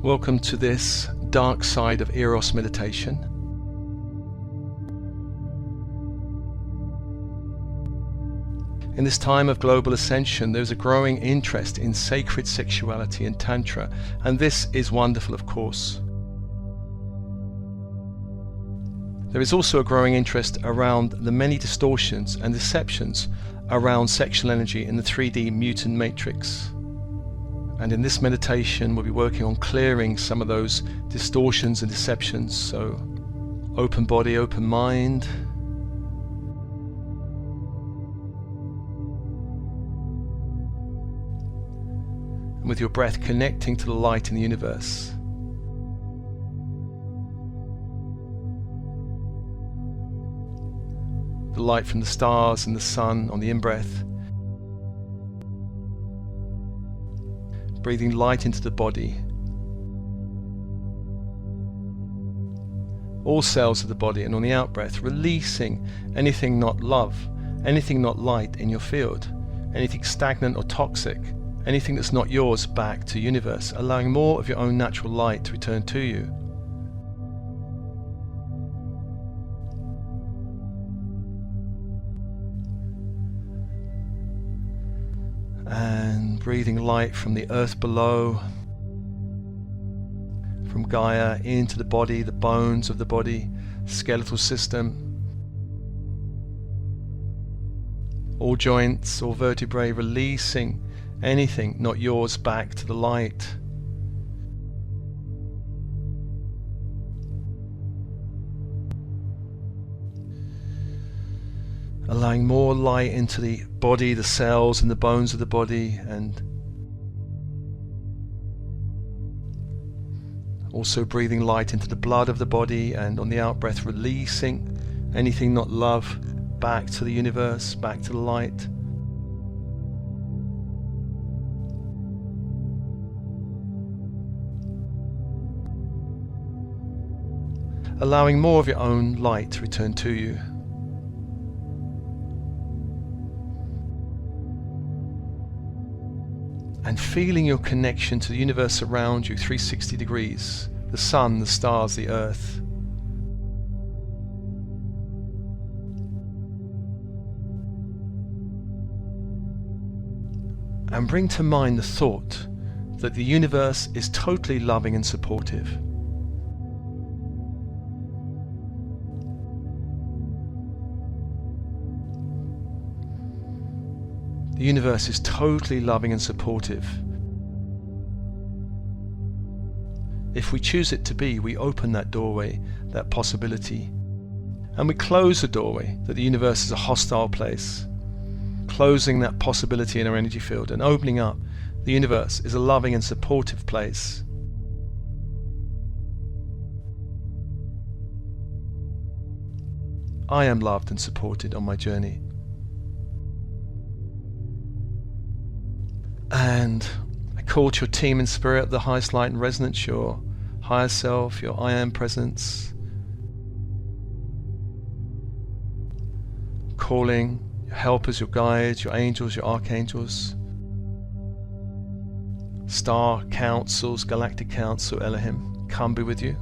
Welcome to this dark side of Eros meditation. In this time of global ascension, there's a growing interest in sacred sexuality and Tantra, and this is wonderful, of course. There is also a growing interest around the many distortions and deceptions around sexual energy in the 3D Mutant Matrix. And in this meditation, we'll be working on clearing some of those distortions and deceptions. So, open body, open mind. And with your breath connecting to the light in the universe. The light from the stars and the sun on the in-breath. Breathing light into the body. All cells of the body, and on the out-breath, releasing anything not love, anything not light in your field, anything stagnant or toxic, anything that's not yours back to universe, allowing more of your own natural light to return to you. And breathing light from the earth below, from Gaia into the body, the bones of the body, skeletal system, all joints, all vertebrae, releasing anything not yours back to the light. Allowing more light into the body, the cells and the bones of the body, and also breathing light into the blood of the body, and on the out-breath releasing anything not love back to the universe, back to the light. Allowing more of your own light to return to you. And feeling your connection to the universe around you, 360 degrees, the sun, the stars, the earth. And bring to mind the thought that the universe is totally loving and supportive. The universe is totally loving and supportive. If we choose it to be, we open that doorway, that possibility, and we close the doorway that the universe is a hostile place, closing that possibility in our energy field and opening up the universe is a loving and supportive place. I am loved and supported on my journey. And I call to your team in spirit, the highest light and resonance, your higher self, your I am presence. Calling your helpers, your guides, your angels, your archangels, star councils, galactic council, Elohim, come be with you.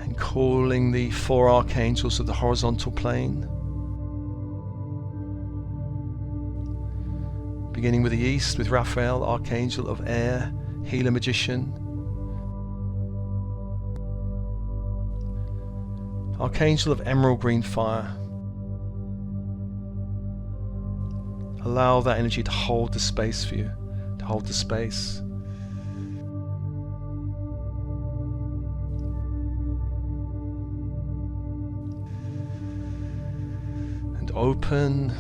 And calling the 4 archangels of the horizontal plane. Beginning with the east, with Raphael, archangel of air, healer, magician. Archangel of emerald green fire. Allow that energy to hold the space for you, to hold the space. And open.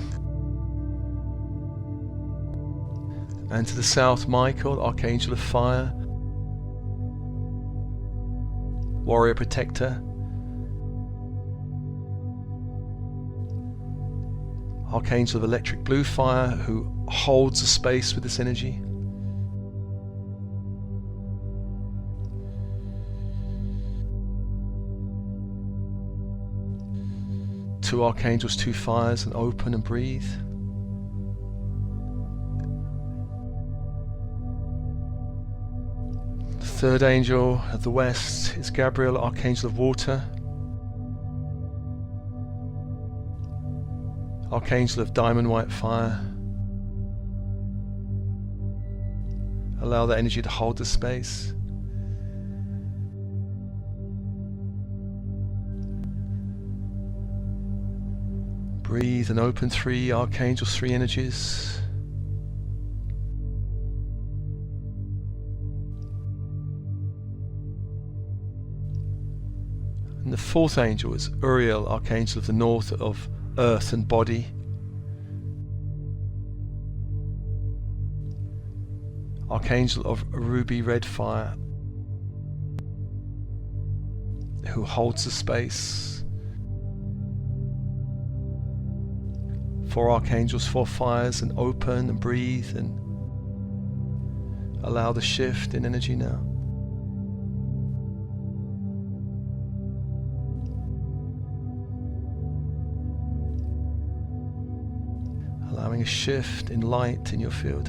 And to the south, Michael, archangel of fire, warrior protector, archangel of electric blue fire, who holds the space with this energy. Two archangels, two fires, and open and breathe. Third angel of the west is Gabriel, archangel of water, archangel of diamond white fire. Allow that energy to hold the space. Breathe and open 3 archangels, 3 energies. And the fourth angel is Uriel, archangel of the north, of earth and body. Archangel of ruby red fire, who holds the space. 4 archangels, 4 fires, and open and breathe and allow the shift in energy now. Allowing a shift in light in your field.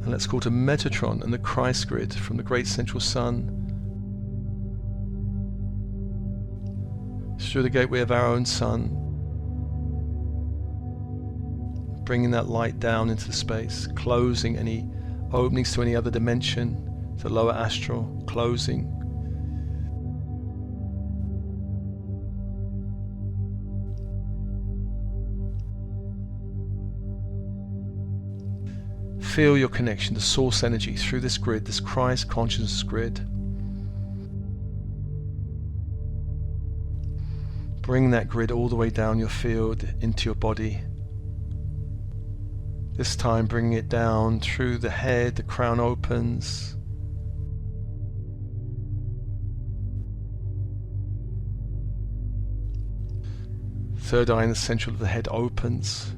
And let's call to Metatron and the Christ grid from the great central sun through the gateway of our own sun, bringing that light down into the space, closing any openings to any other dimension, the lower astral, closing. Feel your connection to source energy through this grid, this Christ consciousness grid. Bring that grid all the way down your field into your body. This time bringing it down through the head, the crown opens. Third eye in the center of the head opens.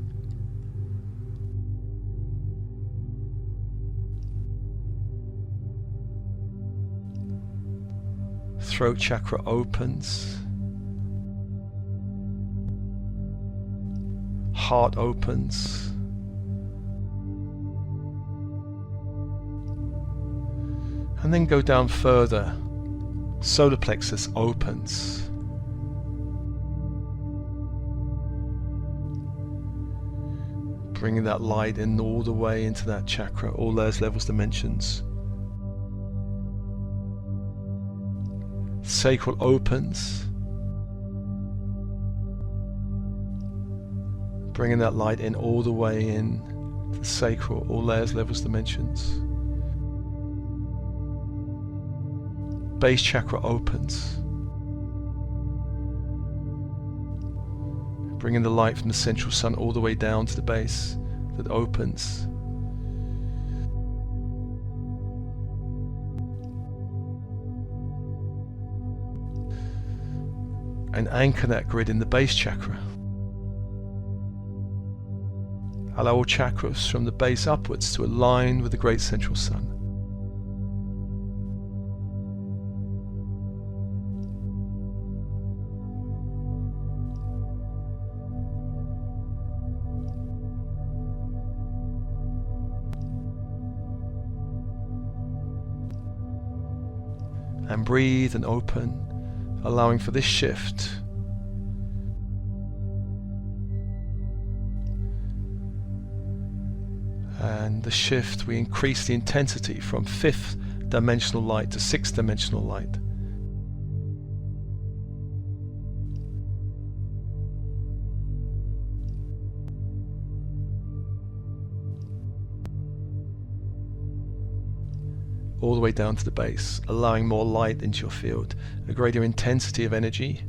Throat chakra opens. Heart opens. And then go down further. Solar plexus opens. Bringing that light in all the way into that chakra, all those levels, dimensions. Sacral opens, bringing that light in all the way in to the sacral, all layers, levels, dimensions. Base chakra opens, bringing the light from the central sun all the way down to the base that opens. And anchor that grid in the base chakra. Allow all chakras from the base upwards to align with the great central sun. And breathe and open, allowing for this shift. And the shift, we increase the intensity from 5th dimensional light to 6th dimensional light. All the way down to the base, allowing more light into your field, a greater intensity of energy.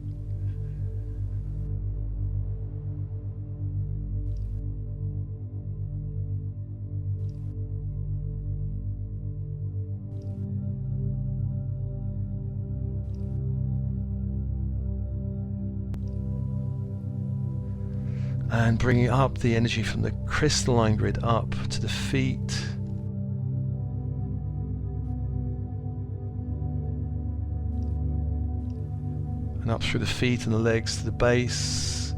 And bringing up the energy from the crystalline grid up to the feet. and up through the feet and the legs to the base,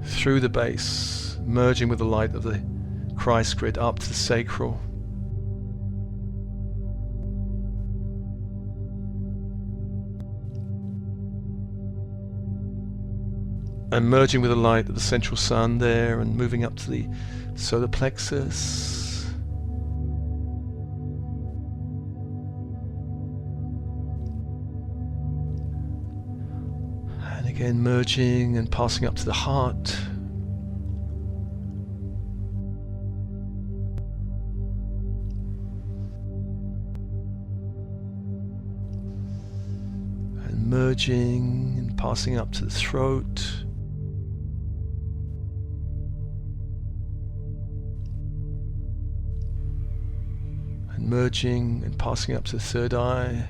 through the base, merging with the light of the Christ grid up to the sacral, and merging with the light of the central sun there, and moving up to the solar plexus, and again merging and passing up to the heart, and merging and passing up to the throat, merging and passing up to the third eye,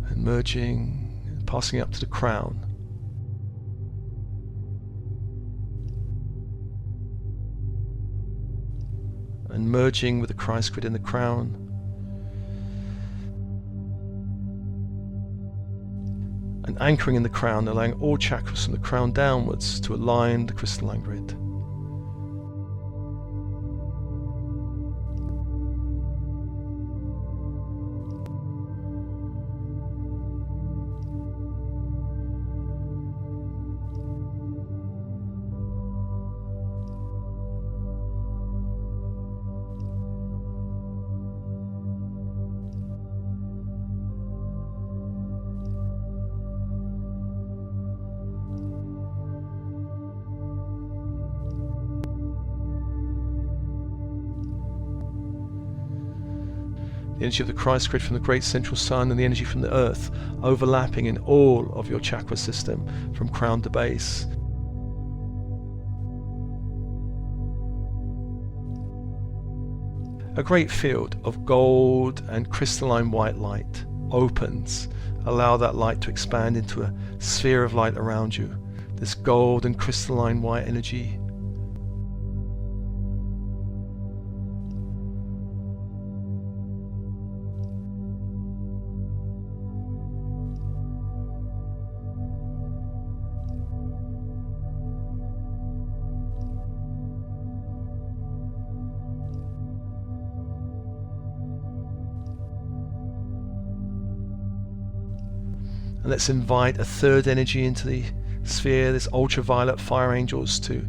and merging and passing up to the crown, and merging with the Christ grid in the crown, and anchoring in the crown, allowing all chakras from the crown downwards to align the crystalline grid. The energy of the Christ grid from the great central sun and the energy from the earth overlapping in all of your chakra system from crown to base. A great field of gold and crystalline white light opens. Allow that light to expand into a sphere of light around you. This gold and crystalline white energy. And let's invite a third energy into the sphere, this ultraviolet fire angels, to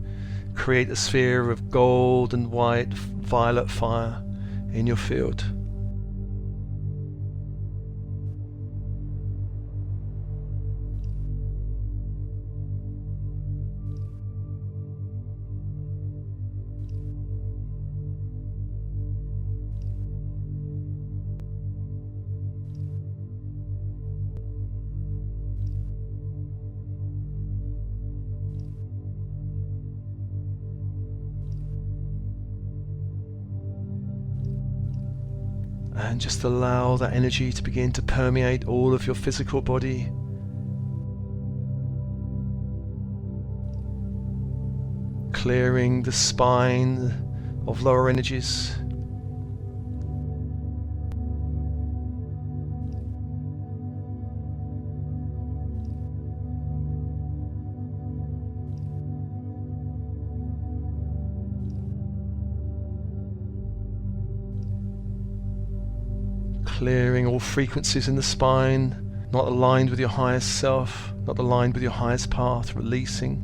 create a sphere of gold and white violet fire in your field. And just allow that energy to begin to permeate all of your physical body. Clearing the spine of lower energies. Clearing all frequencies in the spine, not aligned with your highest self, not aligned with your highest path, releasing.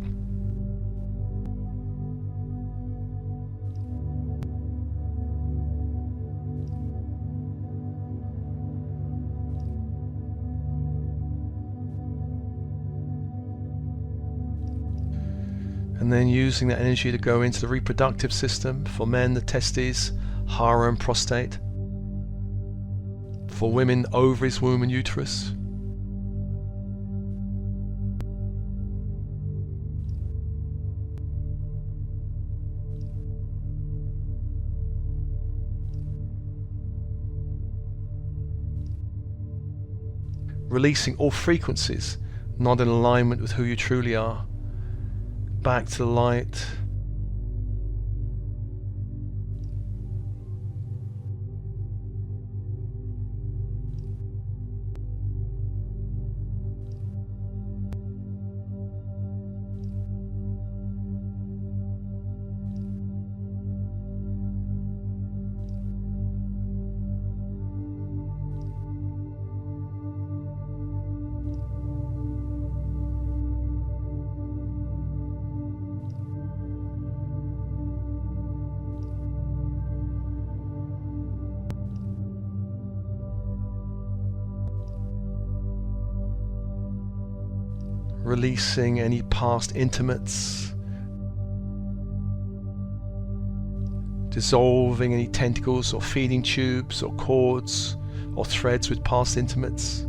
And then using that energy to go into the reproductive system. For men, the testes, hara and prostate. For women, ovaries, womb and uterus. Releasing all frequencies not in alignment with who you truly are. Back to the light. Releasing any past intimates. Dissolving any tentacles or feeding tubes or cords or threads with past intimates.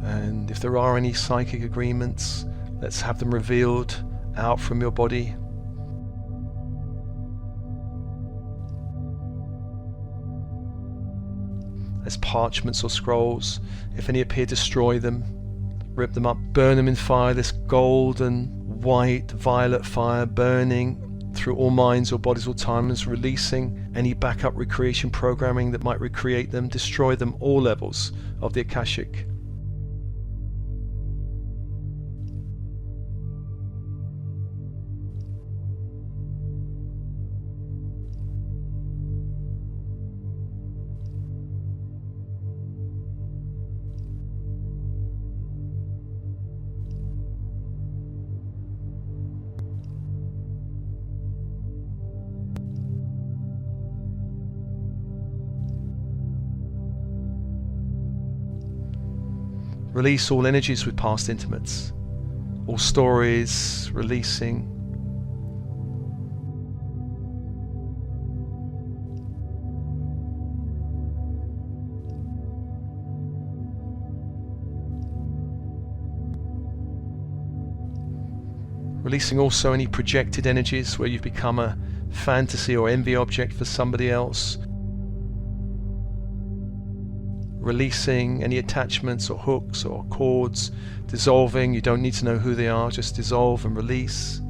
And if there are any psychic agreements, let's have them revealed out from your body. As parchments or scrolls. If any appear, destroy them, rip them up, burn them in fire, this golden, white, violet fire burning through all minds or bodies or timelines, releasing any backup recreation programming that might recreate them, destroy them, all levels of the Akashic. Release all energies with past intimates, all stories, releasing. Releasing also any projected energies where you've become a fantasy or envy object for somebody else. Releasing any attachments or hooks or cords, dissolving. You don't need to know who they are, just dissolve and release.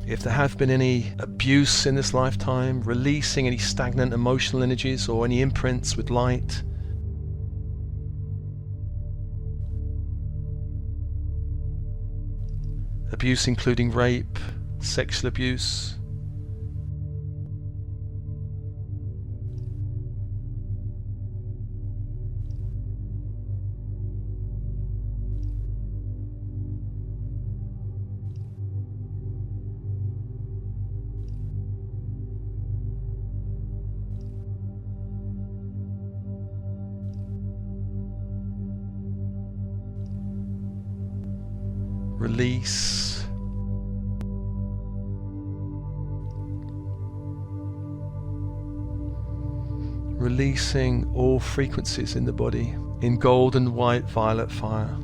If there have been any abuse in this lifetime, releasing any stagnant emotional energies or any imprints with light. Abuse including rape, sexual abuse. Release. Releasing all frequencies in the body in golden, white, violet fire.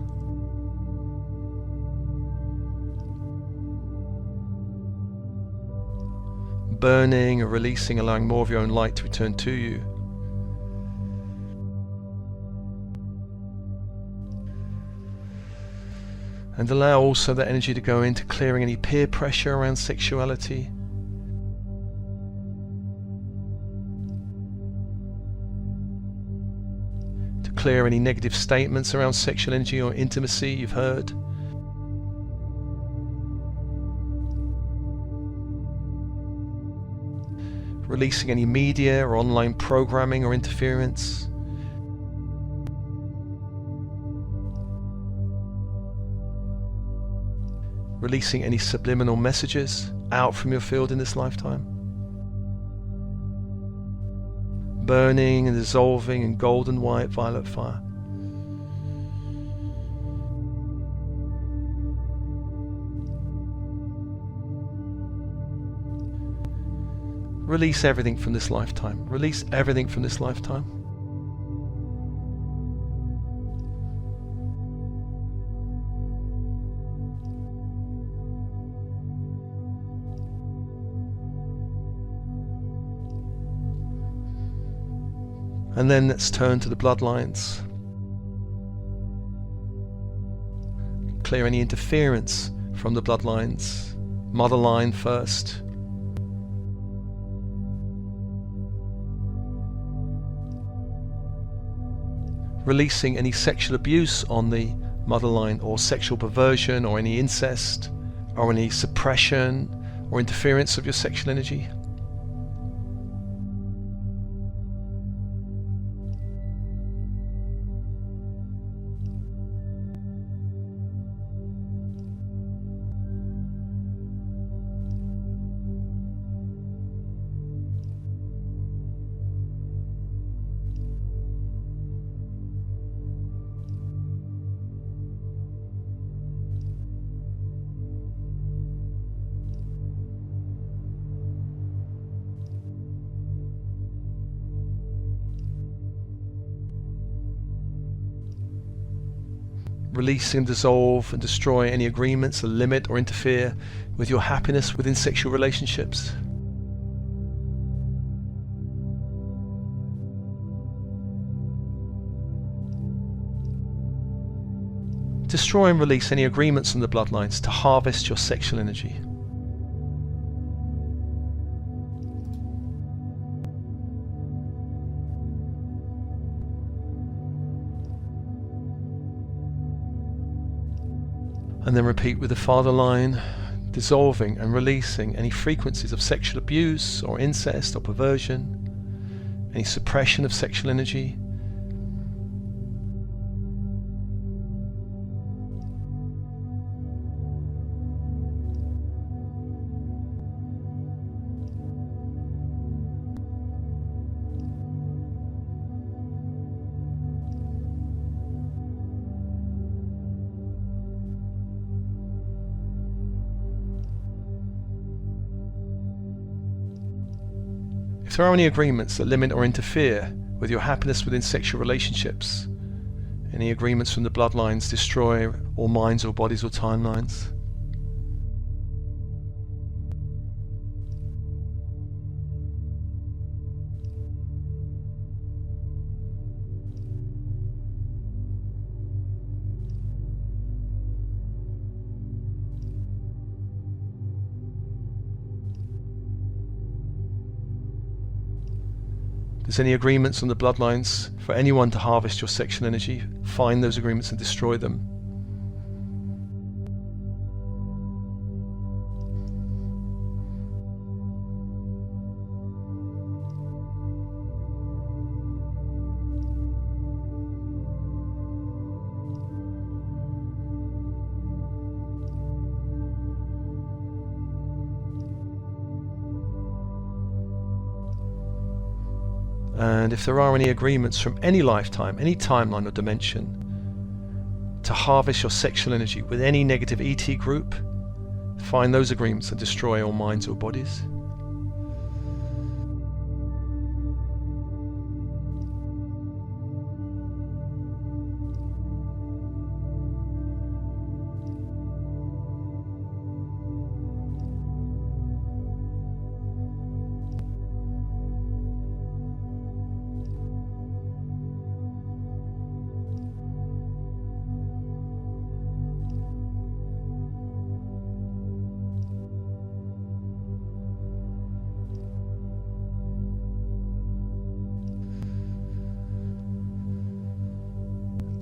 Burning and releasing, allowing more of your own light to return to you. And allow also that energy to go into clearing any peer pressure around sexuality. To clear any negative statements around sexual energy or intimacy you've heard. Releasing any media or online programming or interference. Releasing any subliminal messages out from your field in this lifetime. Burning and dissolving in golden, white, violet fire. Release everything from this lifetime. Release everything from this lifetime. And then let's turn to the bloodlines. Clear any interference from the bloodlines. Mother line first. Releasing any sexual abuse on the mother line, or sexual perversion, or any incest, or any suppression or interference of your sexual energy. Releasing, dissolve and destroy any agreements that limit or interfere with your happiness within sexual relationships. Destroy and release any agreements from the bloodlines to harvest your sexual energy. And then repeat with the father line, dissolving and releasing any frequencies of sexual abuse or incest or perversion, any suppression of sexual energy. If there are any agreements that limit or interfere with your happiness within sexual relationships, any agreements from the bloodlines, destroy all minds or bodies or timelines. If there's any agreements on the bloodlines for anyone to harvest your sexual energy, find those agreements and destroy them. And if there are any agreements from any lifetime, any timeline or dimension, to harvest your sexual energy with any negative ET group, find those agreements and destroy all minds or bodies.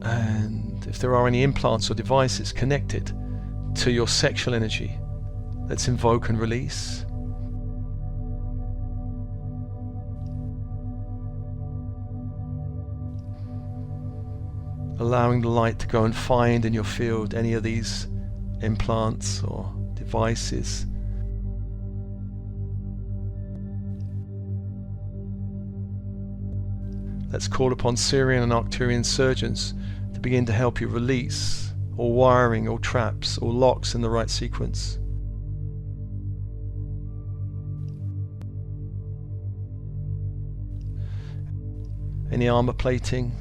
And if there are any implants or devices connected to your sexual energy, let's invoke and release. Allowing the light to go and find in your field any of these implants or devices. Let's call upon Syrian and Arcturian surgeons to begin to help you release all wiring, all traps, all locks in the right sequence. Any armor plating,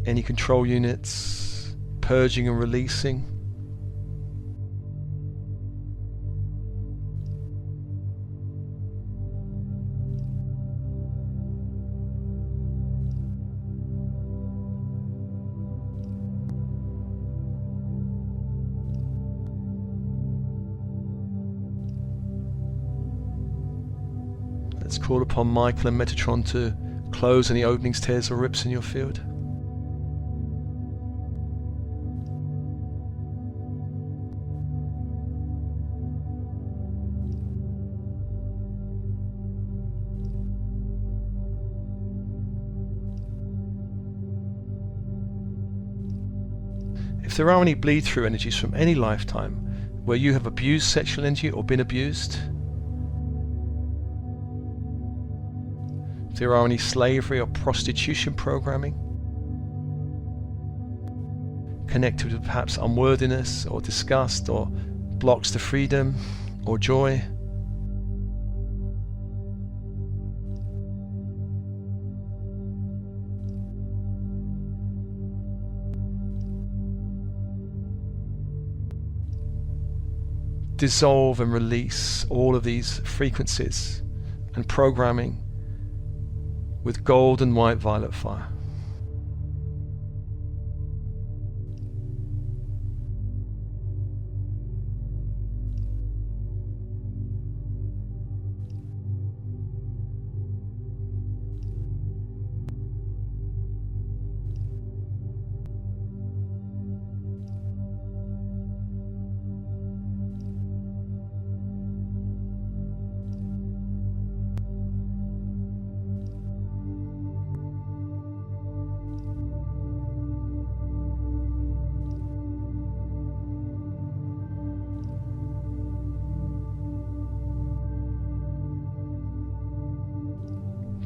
any control units, purging and releasing. Let's call upon Michael and Metatron to close any openings, tears or rips in your field. If there are any bleed-through energies from any lifetime where you have abused sexual energy or been abused, if there are any slavery or prostitution programming connected with perhaps unworthiness or disgust or blocks to freedom or joy, dissolve and release all of these frequencies and programming with gold and white violet fire.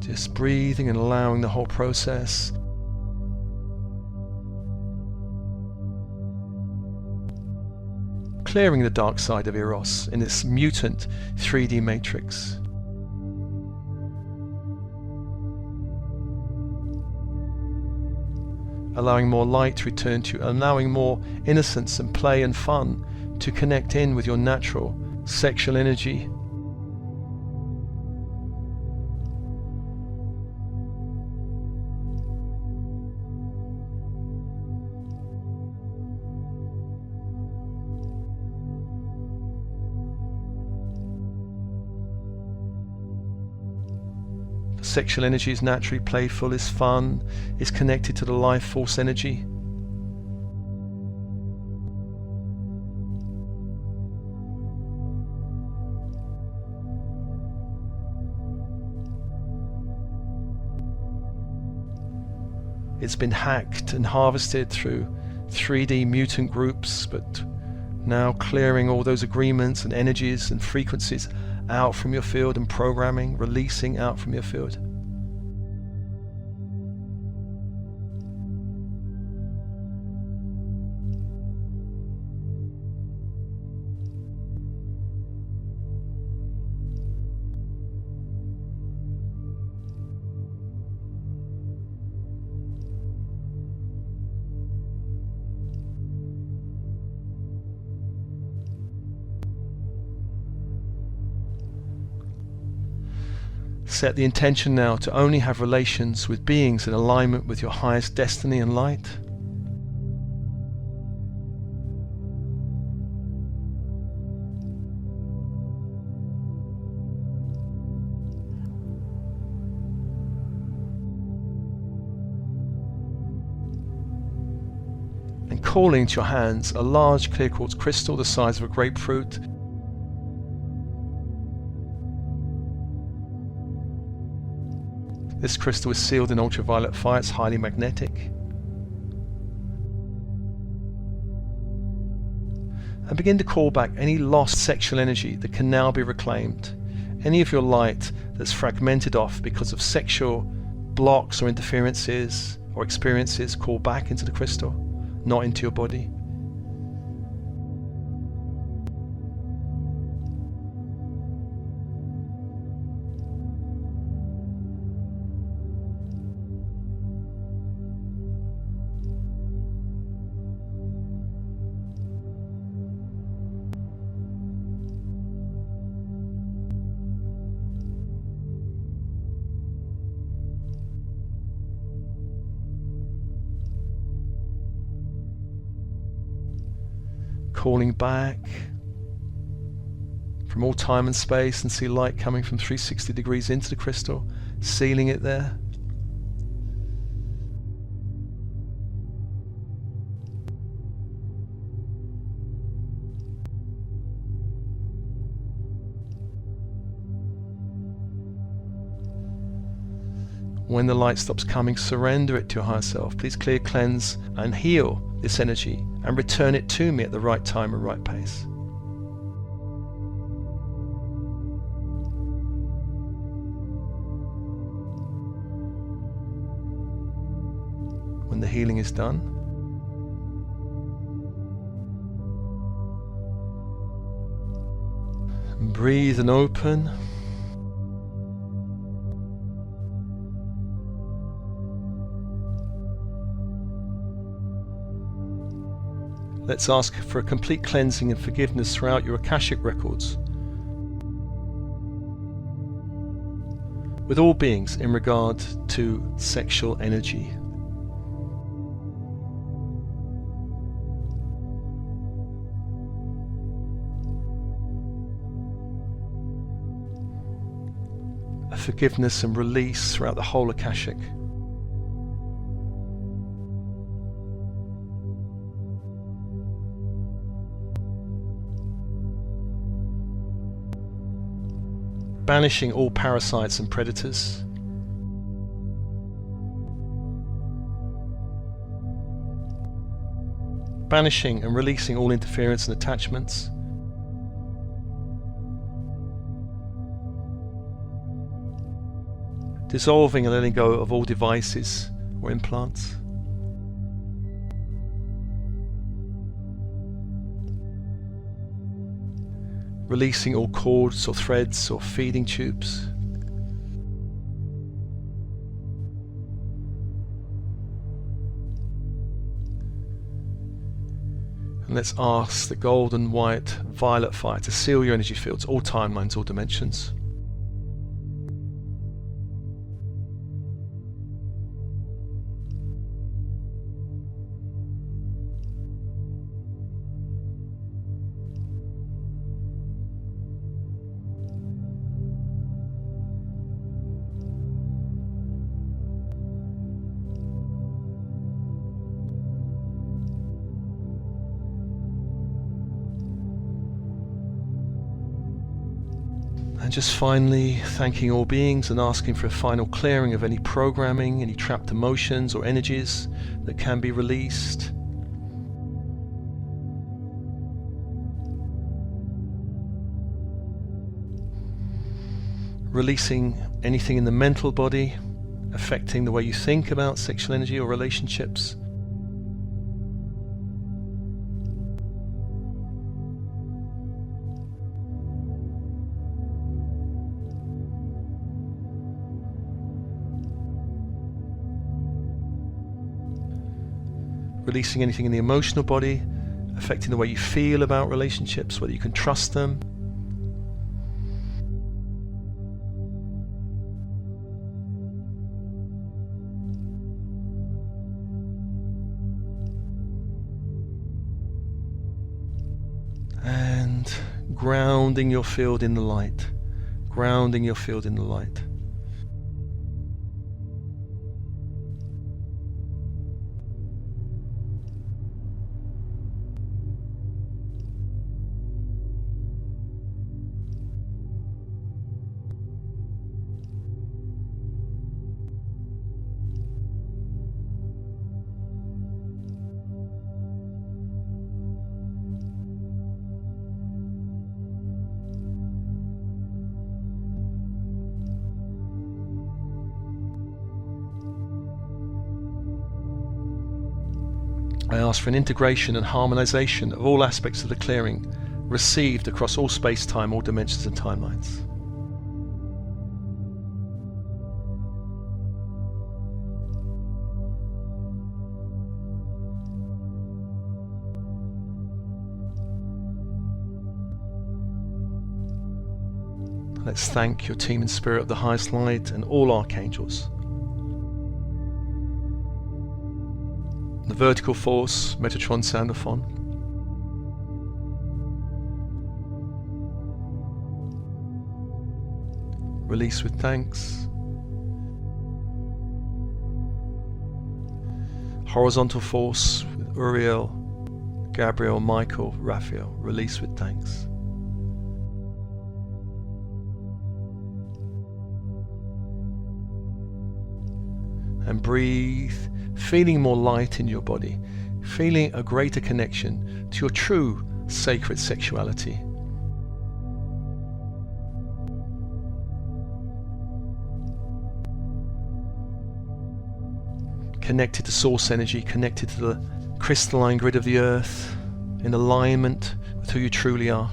Just breathing and allowing the whole process. Clearing the dark side of Eros in its mutant 3D matrix. Allowing more light to return to you, allowing more innocence and play and fun to connect in with your natural sexual energy. Sexual energy is naturally playful, is fun, is connected to the life force energy. It's been hacked and harvested through 3D mutant groups, but now clearing all those agreements and energies and frequencies out from your field and programming, releasing out from your field. Set the intention now to only have relations with beings in alignment with your highest destiny and light. And calling to your hands a large clear quartz crystal the size of a grapefruit. This crystal is sealed in ultraviolet fire, it's highly magnetic. And begin to call back any lost sexual energy that can now be reclaimed. Any of your light that's fragmented off because of sexual blocks or interferences or experiences, call back into the crystal, not into your body. Calling back from all time and space, and see light coming from 360 degrees into the crystal, sealing it there. When the light stops coming, surrender it to your higher self. Please clear, cleanse, and heal this energy, and return it to me at the right time and right pace. When the healing is done, breathe and open. Let's ask for a complete cleansing and forgiveness throughout your Akashic records, with all beings in regard to sexual energy. A forgiveness and release throughout the whole Akashic. Banishing all parasites and predators. Banishing and releasing all interference and attachments. Dissolving and letting go of all devices or implants. Releasing all cords or threads or feeding tubes. And let's ask the golden, white, violet fire to seal your energy fields, all timelines, all dimensions. And just finally thanking all beings and asking for a final clearing of any programming, any trapped emotions or energies that can be released. Releasing anything in the mental body affecting the way you think about sexual energy or relationships. Releasing anything in the emotional body, affecting the way you feel about relationships, whether you can trust them. And grounding your field in the light. Grounding your field in the light. I ask for an integration and harmonization of all aspects of the clearing, received across all space-time, all dimensions and timelines. Let's thank your team in spirit of the highest light and all archangels. The vertical force, Metatron Soundophon. release with thanks. Horizontal force with Uriel, Gabriel, Michael, Raphael, release with thanks. And breathe, feeling more light in your body, feeling a greater connection to your true sacred sexuality. Connected to source energy, connected to the crystalline grid of the earth, in alignment with who you truly are.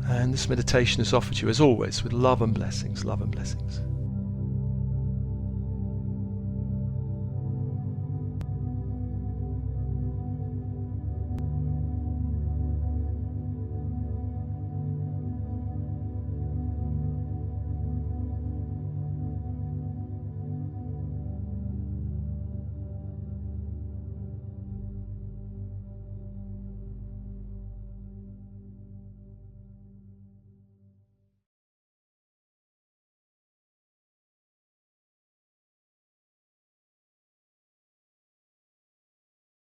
And this meditation is offered to you as always with love and blessings, love and blessings.